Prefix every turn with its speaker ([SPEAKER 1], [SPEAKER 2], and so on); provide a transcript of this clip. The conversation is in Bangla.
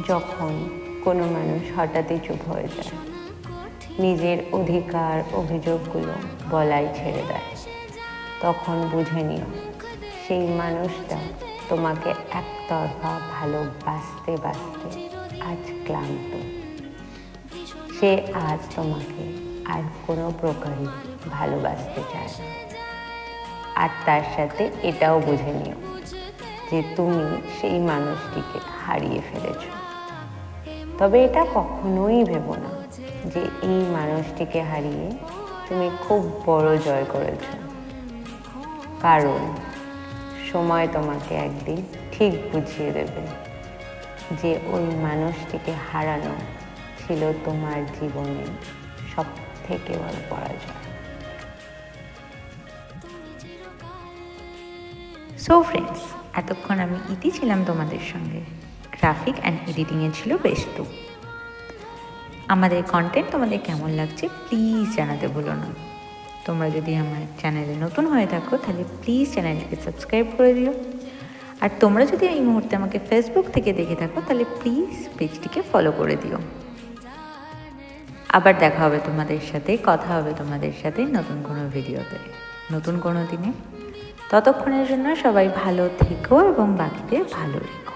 [SPEAKER 1] যখন কোনো মানুষ হঠাৎই চুপ হয়ে যায়, নিজের অধিকার অভিযোগগুলো বলাই ছেড়ে দেয়, তখন বুঝে নিও সেই মানুষটা তোমাকে একতরফা ভালোবাসতে বাসতে আজ ক্লান্ত। সে আজ তোমাকে আর কোনো প্রকারই ভালোবাসতে চায় না। আর তার সাথে এটাও বুঝে নিও যে তুমি সেই মানুষটিকে হারিয়ে ফেলেছ। তবে এটা কখনোই ভেবো না যে এই মানুষটিকে হারিয়ে তুমি খুব বড় জয় করেছ, কারণ সময় তোমাকে একদিন ঠিক বুঝিয়ে দেবে যে ওই মানুষটিকে হারানো ছিল তোমার জীবনে সবথেকে বড় পরাজয়।
[SPEAKER 2] সো ফ্রেন্ডস, এতক্ষণ আমি ইতি ছিলাম তোমাদের সঙ্গে। গ্রাফিক অ্যান্ড এডিটিংয়ে ছিল ব্যস্ত। আমাদের কন্টেন্ট তোমাদের কেমন লাগছে প্লিজ জানাতে ভুলো না। তোমরা যদি আমার চ্যানেলে নতুন হয়ে থাকো তাহলে প্লিজ চ্যানেলটিকে সাবস্ক্রাইব করে দিও। আর তোমরা যদি এই মুহূর্তে আমাকে ফেসবুক থেকে দেখে থাকো তাহলে প্লিজ পেজটিকে ফলো করে দিও। আবার দেখা হবে তোমাদের সাথে, কথা হবে তোমাদের সাথে নতুন কোনো ভিডিওতে, নতুন কোনো দিনে। ততক্ষণের জন্য সবাই ভালো থেকো এবং বাকিদের ভালো রেখো।